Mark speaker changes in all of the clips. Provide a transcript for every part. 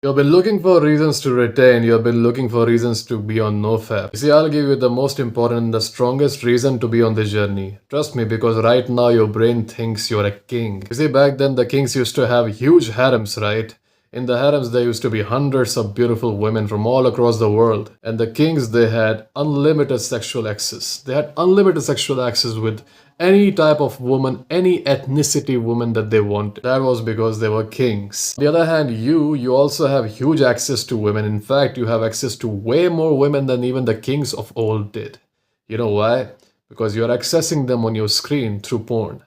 Speaker 1: You've been looking for reasons to retain, you've been looking for reasons to be on Nofap. You see, I'll give you the most important and the strongest reason to be on this journey. Trust me, because right now your brain thinks you're a king. You see, back then the kings used to have huge harems, right? In the harems, there used to be hundreds of beautiful women from all across the world. And the kings, they had unlimited sexual access. They had unlimited sexual access with any type of woman, any ethnicity woman that they wanted. That was because they were kings. On the other hand, you also have huge access to women. In fact, you have access to way more women than even the kings of old did. You know why? Because you're accessing them on your screen through porn.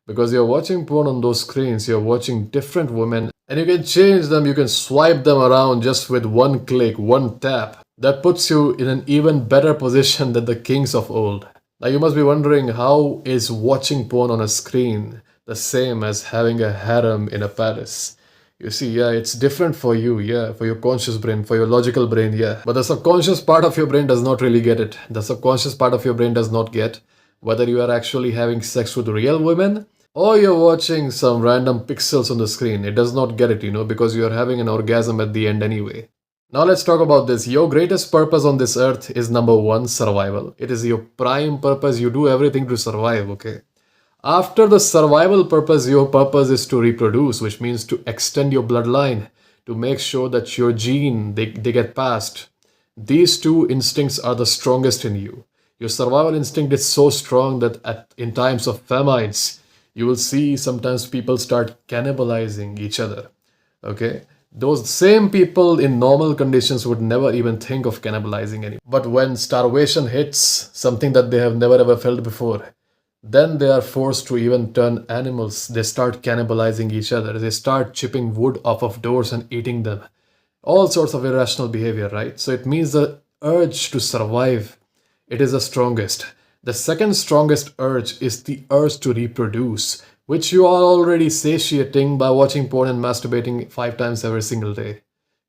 Speaker 1: Because you're watching porn on those screens, you're watching different women and you can change them, you can swipe them around just with one click, one tap. That puts you in an even better position than the kings of old. Now you must be wondering, how is watching porn on a screen the same as having a harem in a palace? You see, yeah, it's different for you, yeah, for your conscious brain, for your logical brain, yeah. But the subconscious part of your brain does not really get it. The subconscious part of your brain does not get whether you are actually having sex with real women or you're watching some random pixels on the screen. It does not get it, because you're having an orgasm at the end anyway. Now let's talk about this. Your greatest purpose on this earth is number one, survival. It is your prime purpose. You do everything to survive, okay? After the survival purpose, your purpose is to reproduce, which means to extend your bloodline, to make sure that your gene, they get passed. These two instincts are the strongest in you. Your survival instinct is so strong that in times of famines, you will see sometimes people start cannibalizing each other, okay? Those same people in normal conditions would never even think of cannibalizing anyone. But when starvation hits, something that they have never ever felt before, then they are forced to even turn animals. They start cannibalizing each other. They start chipping wood off of doors and eating them. All sorts of irrational behavior, right? So it means the urge to survive, it is the strongest. The second strongest urge is the urge to reproduce, which you are already satiating by watching porn and masturbating 5 times every single day.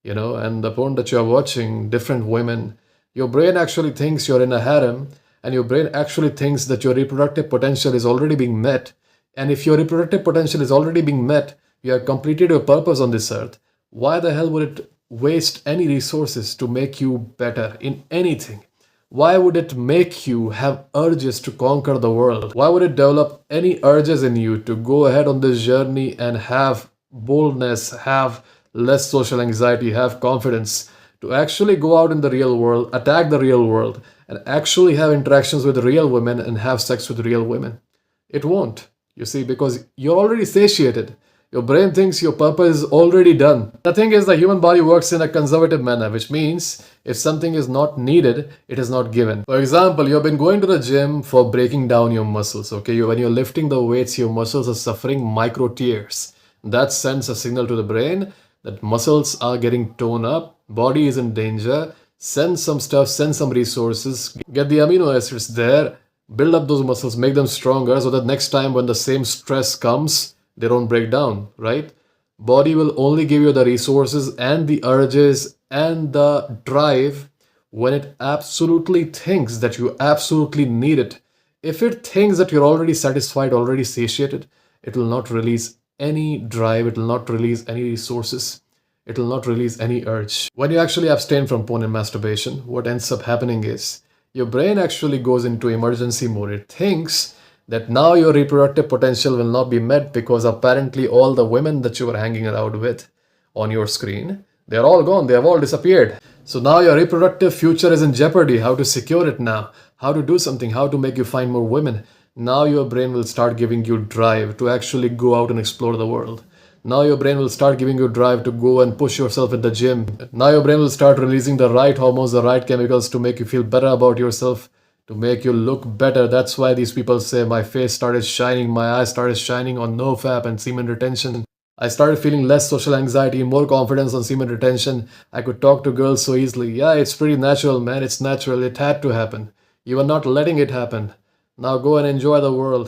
Speaker 1: And the porn that you are watching, different women, your brain actually thinks you're in a harem, and your brain actually thinks that your reproductive potential is already being met. And if your reproductive potential is already being met, you have completed your purpose on this earth. Why the hell would it waste any resources to make you better in anything? Why would it make you have urges to conquer the world? Why would it develop any urges in you to go ahead on this journey and have boldness, have less social anxiety, have confidence to actually go out in the real world, attack the real world, and actually have interactions with real women and have sex with real women? It won't, you see, because you're already satiated. Your brain thinks your purpose is already done. The thing is, the human body works in a conservative manner, which means if something is not needed, it is not given. For example, you've been going to the gym for breaking down your muscles, okay? When you're lifting the weights, your muscles are suffering micro tears. That sends a signal to the brain that muscles are getting torn up, body is in danger. Send some stuff, send some resources, get the amino acids there, build up those muscles, make them stronger so that next time when the same stress comes, they don't break down, right? Body will only give you the resources and the urges and the drive when it absolutely thinks that you absolutely need it. If it thinks that you're already satisfied, already satiated, it will not release any drive, it will not release any resources, it will not release any urge. When you actually abstain from porn and masturbation, what ends up happening is your brain actually goes into emergency mode. It thinks that now your reproductive potential will not be met because apparently all the women that you were hanging around with on your screen, they're all gone, they have all disappeared. So now your reproductive future is in jeopardy. How to secure it now? How to do something? How to make you find more women? Now your brain will start giving you drive to actually go out and explore the world. Now your brain will start giving you drive to go and push yourself at the gym. Now your brain will start releasing the right hormones, the right chemicals to make you feel better about yourself, to make you look better. That's why these people say my face started shining, my eyes started shining on Nofap and semen retention. I started feeling less social anxiety, more confidence on semen retention. I could talk to girls so easily. Yeah, it's pretty natural, man. It's natural. It had to happen. You are not letting it happen. Now go and enjoy the world.